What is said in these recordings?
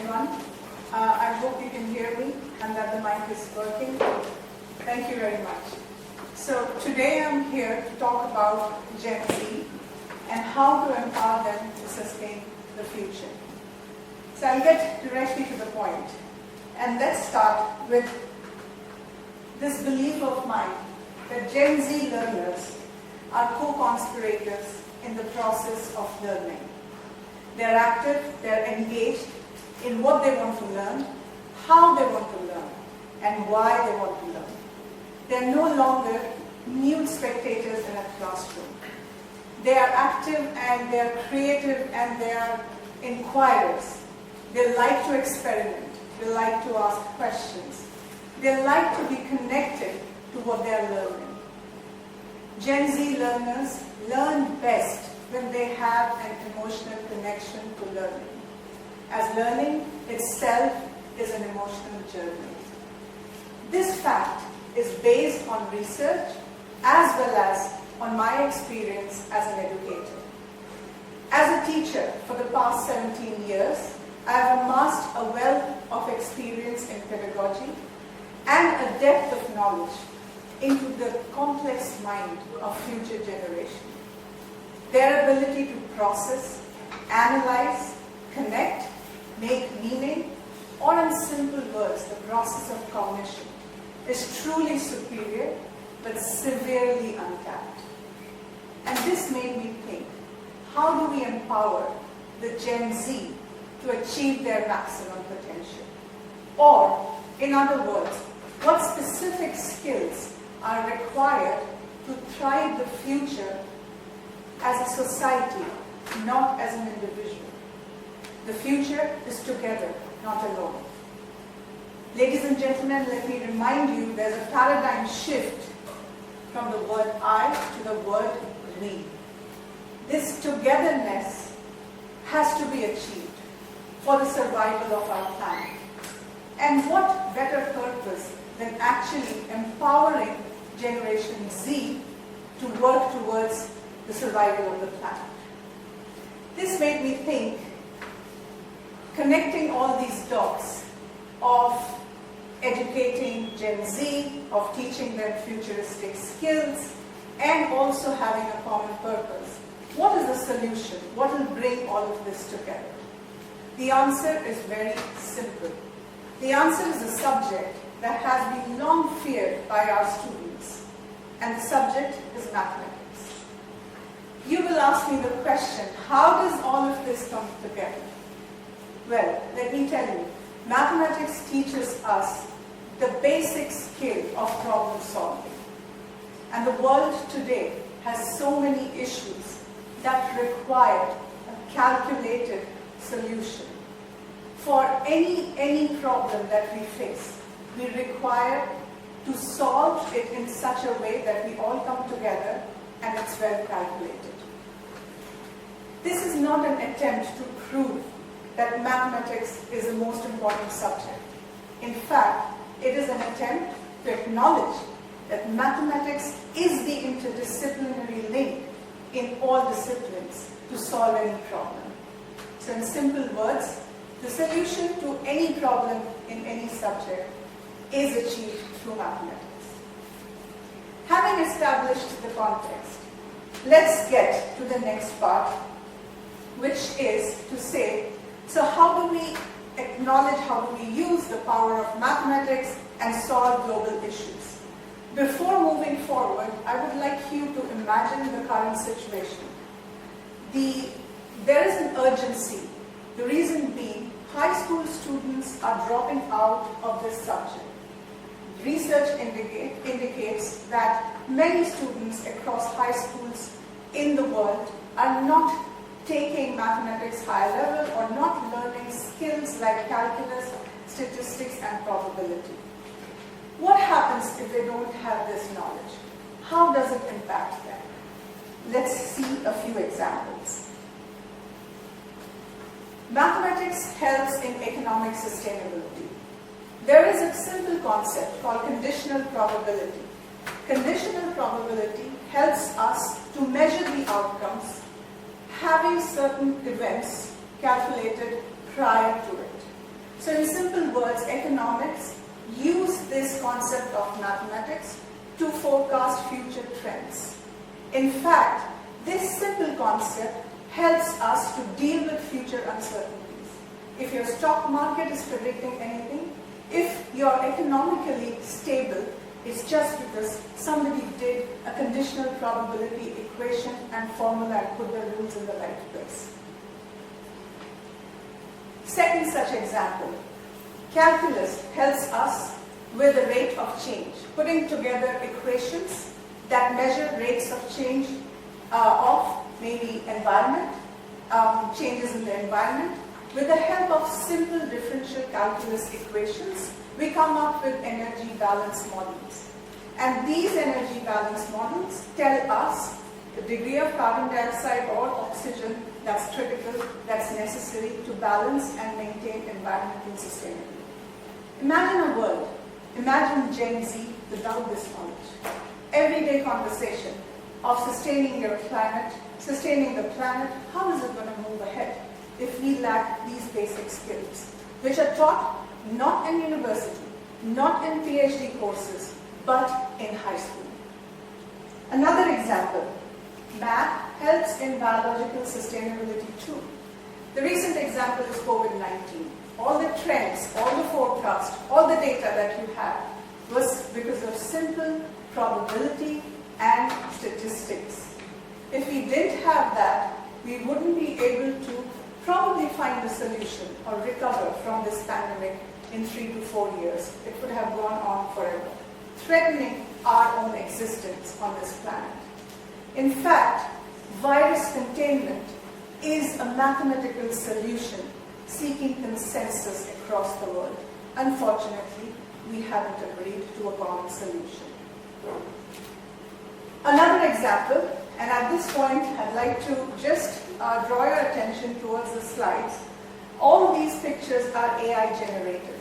everyone. I hope you can hear me and that the mic is working. Thank you very much. So today I'm here to talk about Gen Z and how to empower them to sustain the future. So I'll get directly to the point. And let's start with this belief of mine that Gen Z learners are co-conspirators in the process of learning. They're active, they're engaged in what they want to learn, how they want to learn, and why they want to learn. They're no longer mute spectators in a classroom. They are active and they're creative and they are inquirers. They like to experiment. They like to ask questions. They like to be connected to what they're learning. Gen Z learners learn best when they have an emotional connection to learning, as learning itself is an emotional journey. This fact is based on research as well as on my experience as an educator. As a teacher for the past 17 years, I have amassed a wealth of experience in pedagogy and a depth of knowledge into the complex mind of future generations. Their ability to process, analyze, connect, make meaning, or in simple words, the process of cognition, is truly superior but severely untapped. And this made me think, how do we empower the Gen Z to achieve their maximum potential? Or, in other words, what specific skills are required to thrive the future as a society, not as an individual? The future is together, not alone. Ladies and gentlemen, let me remind you there's a paradigm shift from the word I to the word we. This togetherness has to be achieved for the survival of our planet. And what better purpose than actually empowering Generation Z to work towards the survival of the planet? This made me think, connecting all these dots of educating Gen Z, of teaching them futuristic skills, and also having a common purpose. What is the solution? What will bring all of this together? The answer is very simple. The answer is a subject that has been long feared by our students, and the subject is mathematics. You will ask me the question, how does all of this come together? Well, let me tell you, mathematics teaches us the basic skill of problem solving. And the world today has so many issues that require a calculated solution. For any problem that we face, we require to solve it in such a way that we all come together and it's well calculated. This is not an attempt to prove that mathematics is the most important subject. In fact, it is an attempt to acknowledge that mathematics is the interdisciplinary link in all disciplines to solve any problem. So in simple words, the solution to any problem in any subject is achieved through mathematics. Having established the context, let's get to the next part, which is to say, so how do we acknowledge, how do we use the power of mathematics and solve global issues? Before moving forward, I would like you to imagine the current situation. There is an urgency. The reason being, high school students are dropping out of this subject. Research indicates that many students across high schools in the world are not taking mathematics high level or not learning skills like calculus, statistics, and probability. What happens if they don't have this knowledge? How does it impact them? Let's see a few examples. Mathematics helps in economic sustainability. There is a simple concept called conditional probability. Conditional probability helps us to measure the outcomes having certain events calculated prior to it. So in simple words, economics use this concept of mathematics to forecast future trends. In fact, this simple concept helps us to deal with future uncertainties. If your stock market is predicting anything, if you're economically stable, it's just because somebody did a conditional probability equation and formula and put the rules in the right place. Second such example, calculus helps us with the rate of change, putting together equations that measure rates of change of maybe environment, changes in the environment. With the help of simple differential calculus equations, we come up with energy balance models. And these energy balance models tell us the degree of carbon dioxide or oxygen that's critical, that's necessary to balance and maintain environmental sustainability. Imagine a world, imagine Gen Z without this knowledge. Everyday conversation of sustaining your planet, sustaining the planet, how is it going to move ahead if we lack these basic skills, which are taught not in university, not in PhD courses, but in high school. Another example, math helps in biological sustainability too. The recent example is COVID-19. All the trends, all the forecasts, all the data that you have was because of simple probability and statistics. If we didn't have that, we wouldn't be able to probably find a solution or recover from this pandemic in 3 to 4 years. It would have gone on forever, threatening our own existence on this planet. In fact, virus containment is a mathematical solution seeking consensus across the world. Unfortunately, we haven't agreed to a common solution. Another example, and at this point I'd like to just draw your attention towards the slides. All these pictures are AI generated.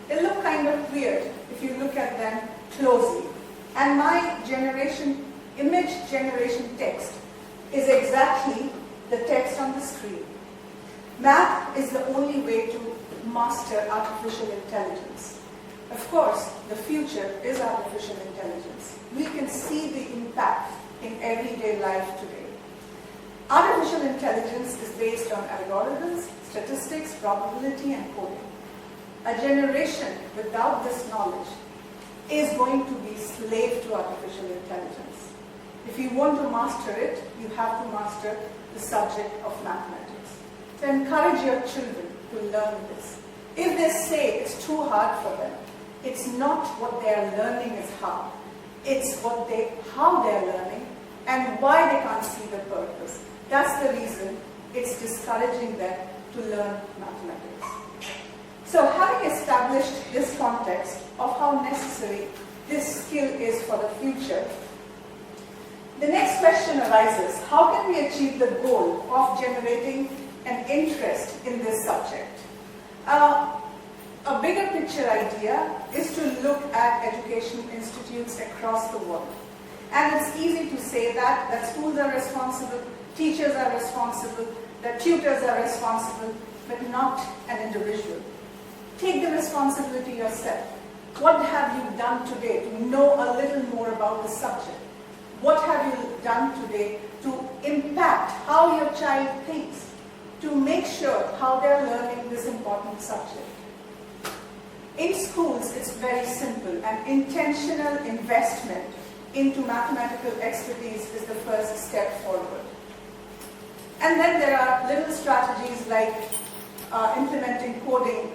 They look kind of weird if you look at them closely. And my image generation text is exactly the text on the screen. Math is the only way to master artificial intelligence. Of course, the future is artificial intelligence. We can see the impact in everyday life today. Artificial intelligence is based on algorithms, statistics, probability, and coding. A generation without this knowledge is going to be slave to artificial intelligence. If you want to master it, you have to master the subject of mathematics. So encourage your children to learn this. If they say it's too hard for them, it's not what they are learning is hard. It's how they are learning and why they can't see the purpose. That's the reason it's discouraging them to learn mathematics. So having established this context of how necessary this skill is for the future, the next question arises, how can we achieve the goal of generating an interest in this subject? A bigger picture idea is to look at education institutes across the world. And it's easy to say that schools are responsible, teachers are responsible, that tutors are responsible, but not an individual. Take the responsibility yourself. What have you done today to know a little more about the subject? What have you done today to impact how your child thinks, to make sure how they're learning this important subject? In schools, it's very simple. An intentional investment into mathematical expertise is the first step forward. And then there are little strategies like implementing coding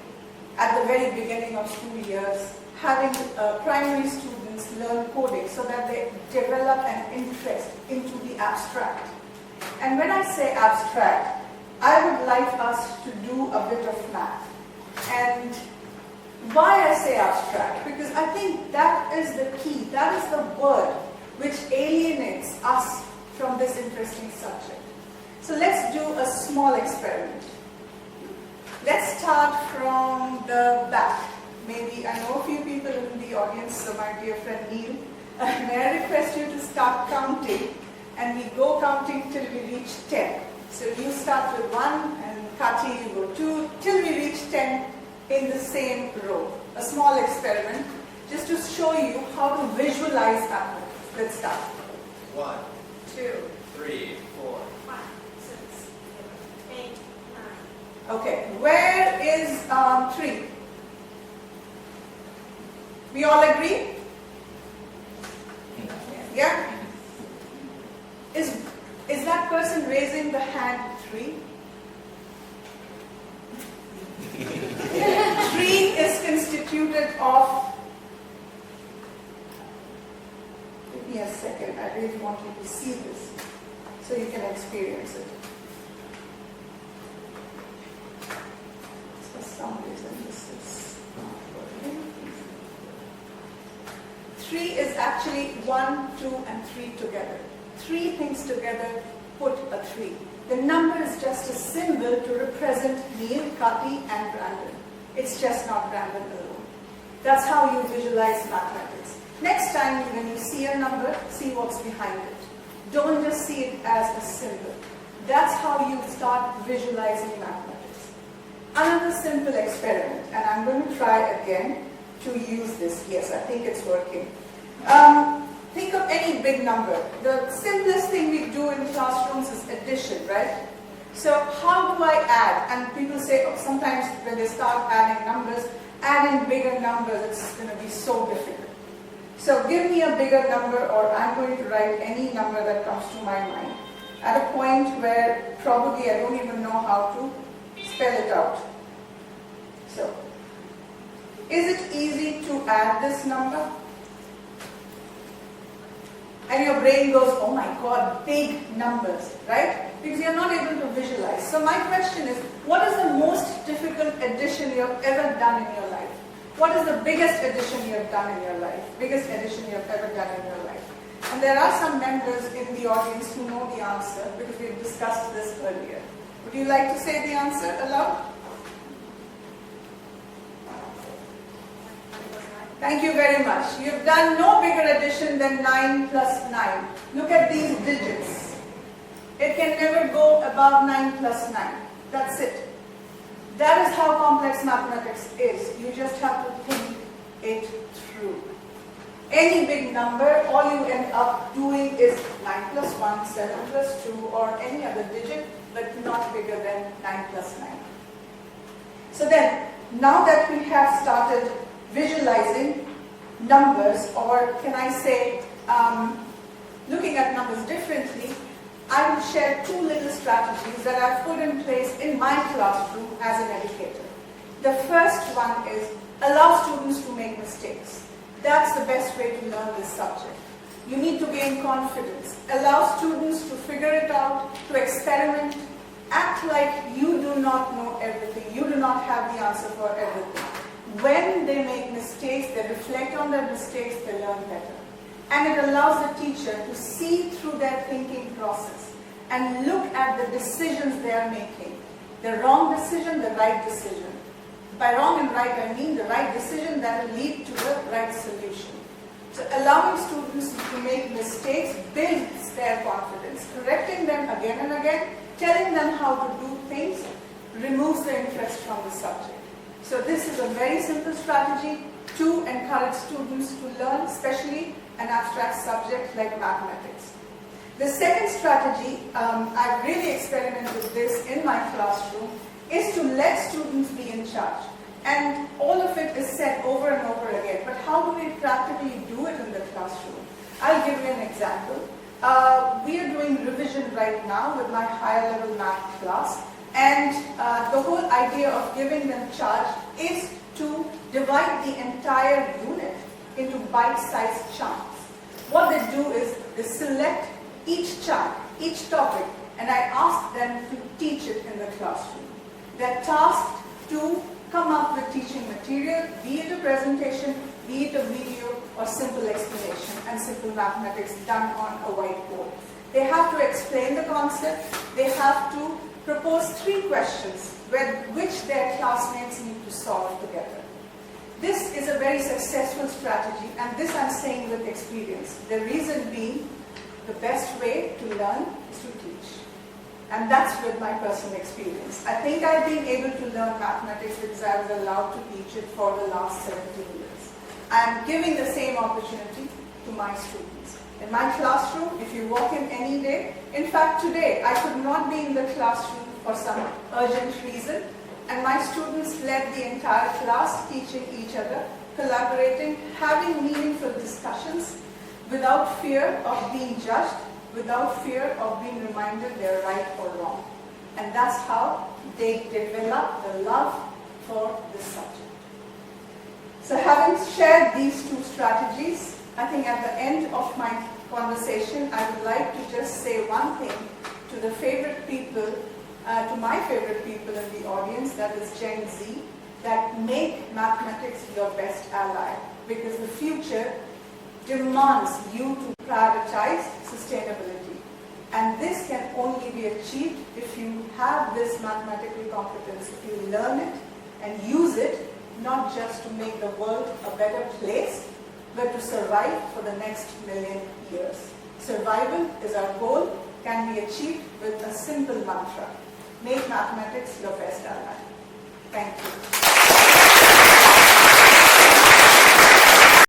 at the very beginning of school years, having primary students learn coding so that they develop an interest into the abstract. And when I say abstract, I would like us to do a bit of math. And why I say abstract? Because I think that is the key, that is the word which alienates us from this interesting subject. So let's do a small experiment. Let's start from the back. Maybe I know a few people in the audience, so my dear friend Neil, may I request you to start counting, and we go counting till we reach 10. So you start with 1, and Kati, you go 2, till we reach 10. in the same row. A small experiment just to show you how to visualize mathematics. Let's start. 1, 2, 3, 4. 5, 6, 7, 8, 9. Okay, where is 3? We all agree? Yeah? Is that person raising the hand 3? 3 is constituted of, give me a second, I really want you to see this so you can experience it. For some reason this is not working. 3 is actually 1, 2 and 3 together. 3 things together put a 3. The number is just a symbol to represent Neil, Kati and Brandon. It's just not Brandon alone. That's how you visualize mathematics. Next time when you see a number, see what's behind it. Don't just see it as a symbol. That's how you start visualizing mathematics. Another simple experiment, and I'm going to try again to use this. Yes, I think it's working. Think of any big number. The simplest thing we do in classrooms is addition, right? So how do I add? And people say, oh, sometimes when they start adding numbers, adding bigger numbers, it's going to be so difficult. So give me a bigger number, or I'm going to write any number that comes to my mind at a point where probably I don't even know how to spell it out. So, is it easy to add this number? And your brain goes, oh my God, big numbers, right? Because you're not able to visualize. So my question is, what is the most difficult addition you have ever done in your life? What is the biggest addition you have done in your life? Biggest addition you have ever done in your life? And there are some members in the audience who know the answer because we've discussed this earlier. Would you like to say the answer aloud? Thank you very much. You've done no bigger addition than 9 plus 9. Look at these digits. It can never go above 9 plus 9. That's it. That is how complex mathematics is. You just have to think it through. Any big number, all you end up doing is 9 plus 1, 7 plus 2, or any other digit, but not bigger than 9 plus 9. So then, now that we have started visualizing numbers, or can I say looking at numbers differently, I will share 2 little strategies that I've put in place in my classroom as an educator. The first one is allow students to make mistakes. That's the best way to learn this subject. You need to gain confidence. Allow students to figure it out, to experiment, act like you do not know everything. You do not have the answer for everything. When they make mistakes, they reflect on their mistakes, they learn better. And it allows the teacher to see through their thinking process and look at the decisions they are making. The wrong decision, the right decision. By wrong and right, I mean the right decision that will lead to the right solution. So allowing students to make mistakes builds their confidence. Correcting them again and again, telling them how to do things, removes the interest from the subject. So this is a very simple strategy to encourage students to learn, especially an abstract subject like mathematics. The second strategy, I've really experimented with this in my classroom, is to let students be in charge. And all of it is said over and over again, but how do we practically do it in the classroom? I'll give you an example. We are doing revision right now with my higher level math class. And the whole idea of giving them charge is to divide the entire unit into bite-sized chunks. What they do is they select each chunk, each topic, and I ask them to teach it in the classroom. They're tasked to come up with teaching material, be it a presentation, be it a video, or simple explanation and simple mathematics done on a whiteboard. They have to explain the concept, they have to propose 3 questions which their classmates need to solve together. This is a very successful strategy, and this I'm saying with experience. The reason being, the best way to learn is to teach. And that's with my personal experience. I think I've been able to learn mathematics because I was allowed to teach it for the last 17 years. I'm giving the same opportunity to my students. In my classroom, if you walk in any day, in fact today, I could not be in the classroom for some urgent reason, and my students led the entire class, teaching each other, collaborating, having meaningful discussions without fear of being judged, without fear of being reminded they're right or wrong. And that's how they develop the love for this subject. So having shared these two strategies, I think at the end of my conversation, I would like to just say one thing to the favorite people, to my favorite people in the audience, that is Gen Z, that make mathematics your best ally, because the future demands you to prioritize sustainability. And this can only be achieved if you have this mathematical competence, if you learn it and use it, not just to make the world a better place, but to survive for the next million years. Survival is our goal, can be achieved with a simple mantra. Make mathematics your best ally. Thank you.